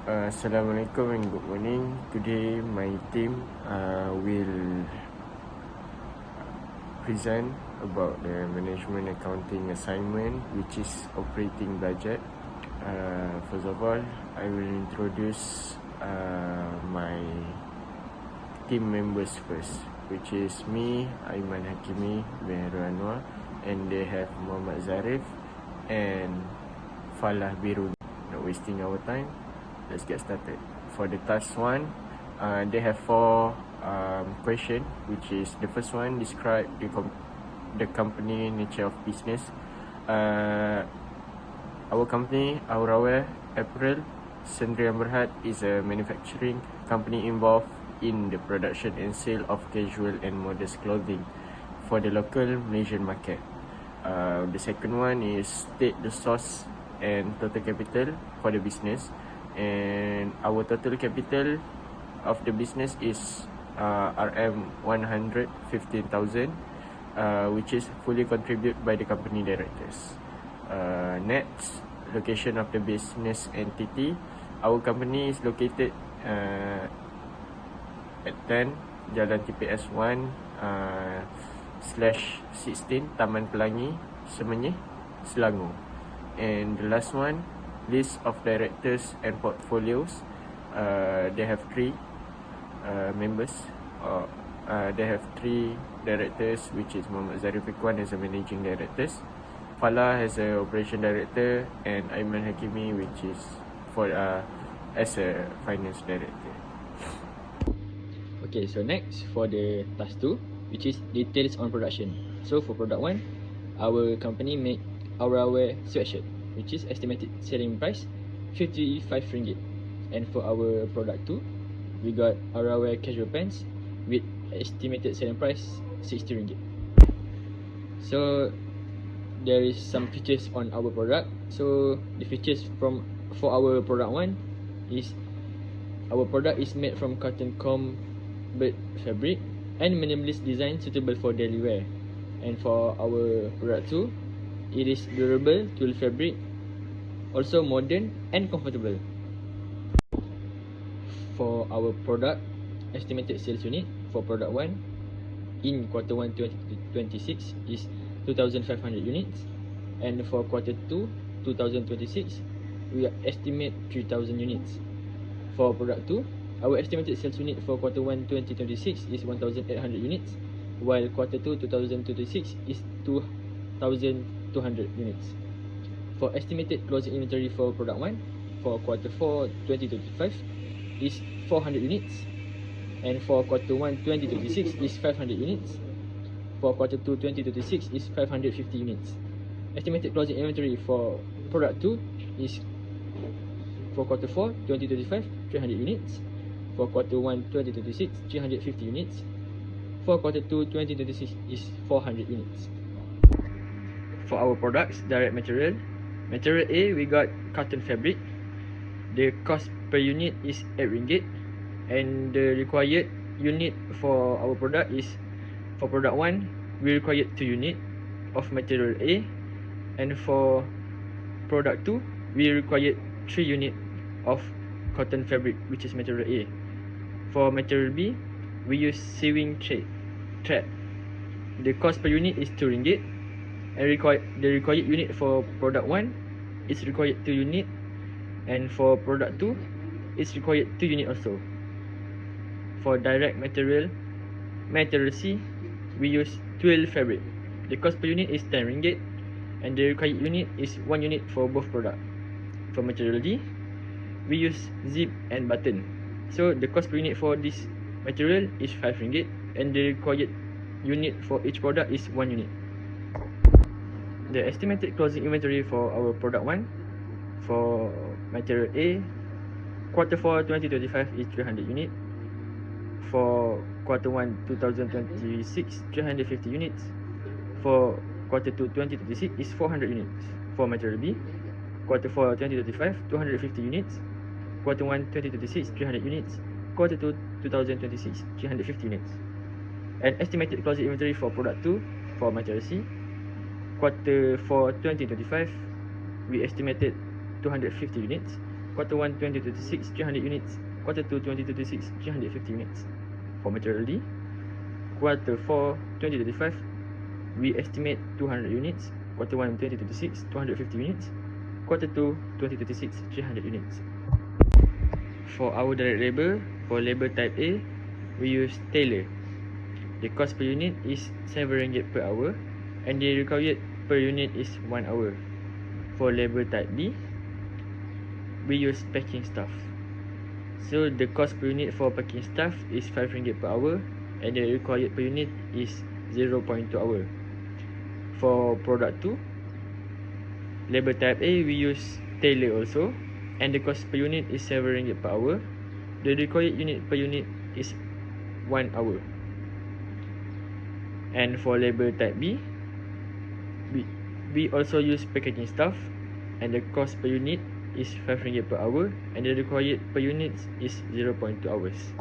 Assalamualaikum and good morning. Today my team will present about the management accounting assignment, which is operating budget. First of all, I will introduce my team members first, which is me, Aiman Hakimi bin Harun Anwar, and they have Muhammad Zarif and Falah Biruni. Not wasting our time, let's get started. For the task 1, they have 4 questions, which is the first one, describe the company nature of business. Our company, Auraware Apparel Sdn Bhd, is a manufacturing company involved in the production and sale of casual and modest clothing for the local Malaysian market. The second one is state the source and total capital for the business, and our total capital of the business is RM 115,000, which is fully contributed by the company directors. Next, location of the business entity. Our company is located at 10 Jalan TPS 1/16 Taman Pelangi, Semenyih, Selangor. And the last one, list of directors and portfolios. They have 3 members. They have 3 directors, which is Muhammad Zarif Ikhwan as a managing director, Falah as a operation director, and Aiman Hakimi, which is as a finance director. Okay, so next for the task 2, which is details on production. So for product 1, our company make Auraware sweatshirt, which is estimated selling price RM55. And for our product 2, we got Auraware casual pants with estimated selling price RM60. So there is some features on our product. So the features for our product 1 is our product is made from cotton combat fabric and minimalist design suitable for daily wear. And for our product 2, it is durable twill fabric, also modern and comfortable. For our product, estimated sales unit for product 1 in quarter 1 2026 is 2,500 units, and for quarter 2 2026 we estimate 3,000 units. For product 2, our estimated sales unit for quarter 1 2026 is 1,800 units, while quarter 2 2026 is 2,200 units. For estimated closing inventory for product 1 for quarter 4 2025 is 400 units, and for quarter 1 2026 is 500 units. For quarter 2 2026 is 550 units. Estimated closing inventory for product 2 is for quarter 4 2025 300 units. For quarter 1 2026 350 units. For quarter 2 2026 is 400 units. For our products, direct material A, we got cotton fabric. The cost per unit is RM8, and the required unit for our product is, for product 1 we required 2 unit of material A, and for product 2 we required 3 unit of cotton fabric, which is material A. For material B, we use sewing thread. The cost per unit is RM2, and the required unit for product 1 is required 2 unit, and for product 2 is required 2 unit also. For direct material C, we use twill fabric. The cost per unit is RM10, and the required unit is 1 unit for both product. For material D, we use zip and button. So the cost per unit for this material is RM5, and the required unit for each product is 1 unit. The estimated closing inventory for our product 1 for material A, quarter 4 2025 is 300 unit. For quarter 1 2026 350 units. For quarter 2 2026 is 400 units. For material B, quarter 4 2025 250 units. Quarter 1 2026 300 units. Quarter 2 2026 350 units. And estimated closing inventory for product 2 for material C, quarter 4 2025 we estimated 250 units. quarter 1 2026 300 units, quarter 2 2026 350 units. For material D, quarter 4 2025 we estimate 200 units, quarter 1 2026 250 units, quarter 2 2026 300 units. For our direct labor, for labor type A, we use tailor. The cost per unit is RM7 per hour and the required per unit is 1 hour. For labor type B, we use packing staff. So the cost per unit for packing staff is RM5 per hour and the required per unit is 0.2 hour. For product 2, labor type A, we use tailor also and the cost per unit is RM7 per hour. The required unit per unit is 1 hour. And for labor type B, we also use packaging staff and the cost per unit is RM5 per hour and the required per unit is 0.2 hours.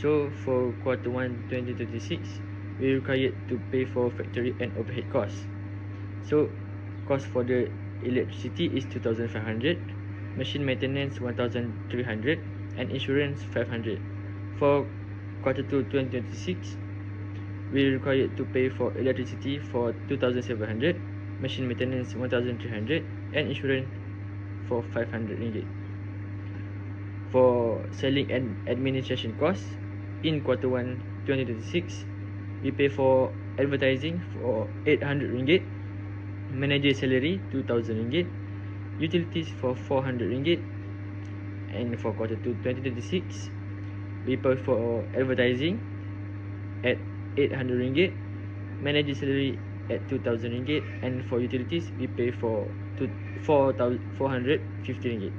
So for quarter 1 2026, we required to pay for factory and overhead costs. So cost for the electricity is 2,500, machine maintenance 1,300 and insurance 500. For quarter 2 2026, we required to pay for electricity for 2,700, machine maintenance 1,300 and insurance for RM500. For selling and administration costs, in quarter 1 2026, we pay for advertising for RM800, manager salary RM2,000, utilities for RM400, and for quarter 2 2026, we pay for advertising at RM800, manager salary at RM2,000 and for utilities we pay for RM450.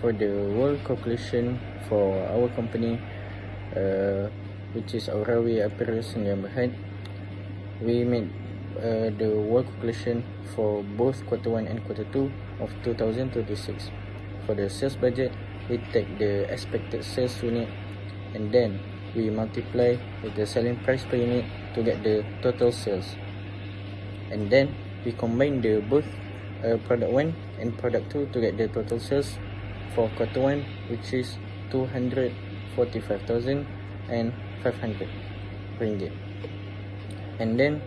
For the work calculation for our company, which is Aurawe Apparel Sdn Bhd, we made the work calculation for both quarter 1 and quarter 2 of 2026. For the sales budget, we take the expected sales unit and then we multiply with the selling price per unit to get the total sales. And then we combine the both product 1 and product 2 to get the total sales for quarter 1, which is RM245,500. And then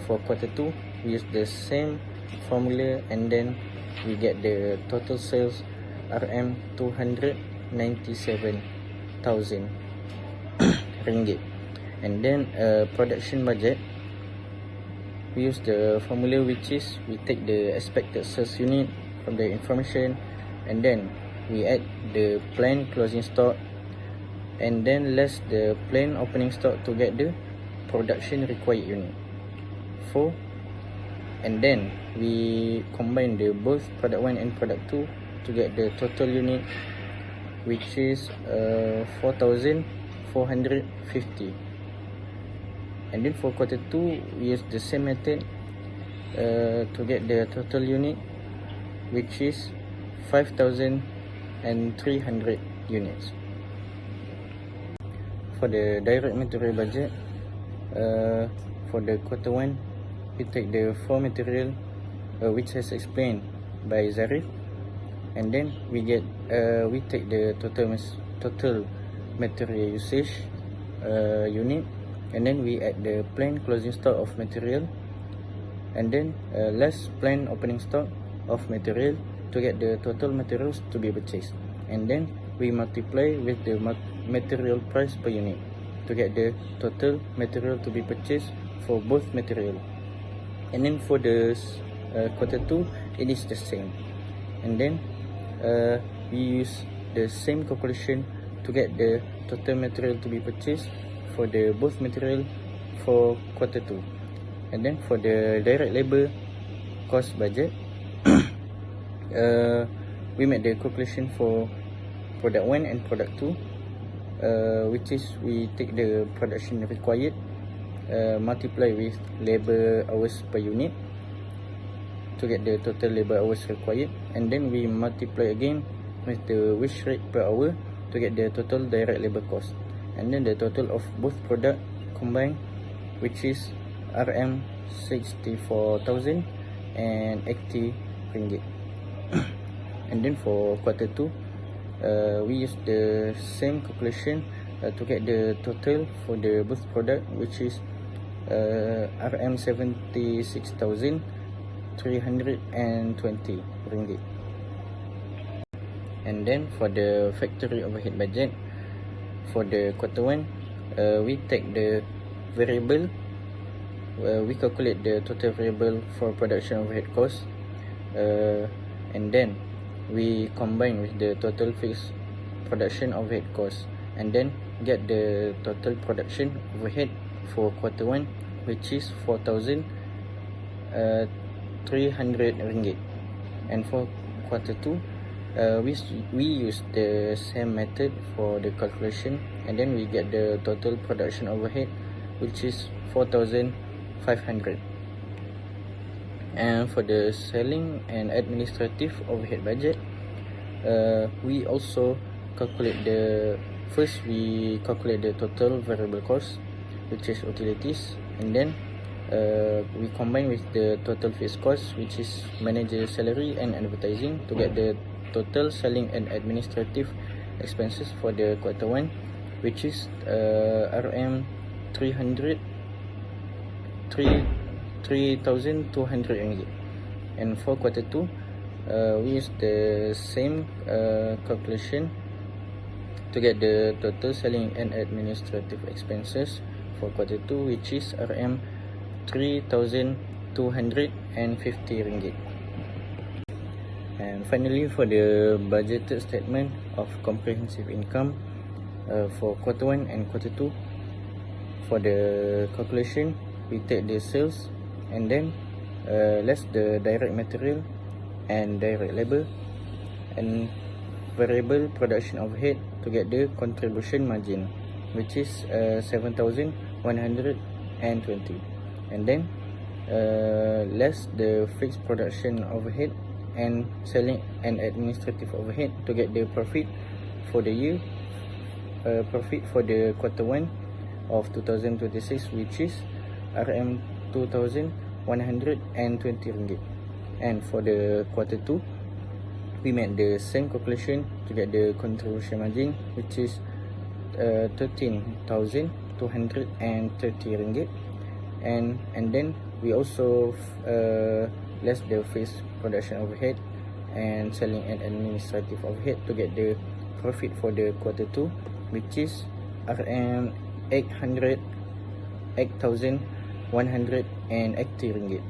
for quarter 2, we use the same formula and then we get the total sales RM297,000 ringgit. And then production budget, we use the formula which is we take the expected sales unit from the information and then we add the planned closing stock and then less the planned opening stock to get the production required unit. And then we combine the both product 1 and product 2 to get the total unit, which is 4,450. And then for quarter 2, we use the same method to get the total unit, which is 5,300 units. For the direct material budget, for the quarter 1, we take the 4 material which has explained by Zarif, and then we take the total material usage unit, and then we add the planned closing stock of material and then less planned opening stock of material to get the total materials to be purchased, and then we multiply with the material price per unit to get the total material to be purchased for both material. And then for the quarter 2, it is the same, and then we use the same calculation to get the total material to be purchased for the both material for quarter 2. And then for the direct labor cost budget, we made the calculation for product 1 and product 2, which is we take the production required, multiply with labor hours per unit to get the total labor hours required, and then we multiply again with the wage rate per hour to get the total direct labor cost, and then the total of both product combined, which is RM64,080 ringgit. And then for quarter 2, we use the same calculation to get the total for the both product, which is RM 76,320 ringgit. And then for the factory overhead budget for the quarter 1, we take the variable, we calculate the total variable for production overhead cost, and then we combine with the total fixed production overhead cost, and then get the total production overhead for quarter 1, which is 4,300 ringgit. And for quarter 2, we use the same method for the calculation, and then we get the total production overhead, which is 4,500. And for the selling and administrative overhead budget, we also calculate we calculate the total variable cost, which is utilities, and then we combine with the total fixed cost, which is manager salary and advertising, to get the total selling and administrative expenses for the quarter 1, which is RM 3,200 ringgit. And for quarter 2, we use the same calculation to get the total selling and administrative expenses for quarter 2, which is RM 3,250 ringgit. And finally, for the budgeted statement of comprehensive income for quarter 1 and quarter 2, for the calculation, we take the sales and then less the direct material and direct labor and variable production overhead to get the contribution margin, which is 7,120, and then less the fixed production overhead and selling and administrative overhead to get the profit for the year, profit for the quarter 1 of 2026, which is RM 2,120 ringgit. And for the quarter 2, we made the same calculation to get the contribution margin, which is 13,230 ringgit, and then we also less the fixed production overhead and selling and administrative overhead to get the profit for the quarter 2, which is RM 8,180 ringgit.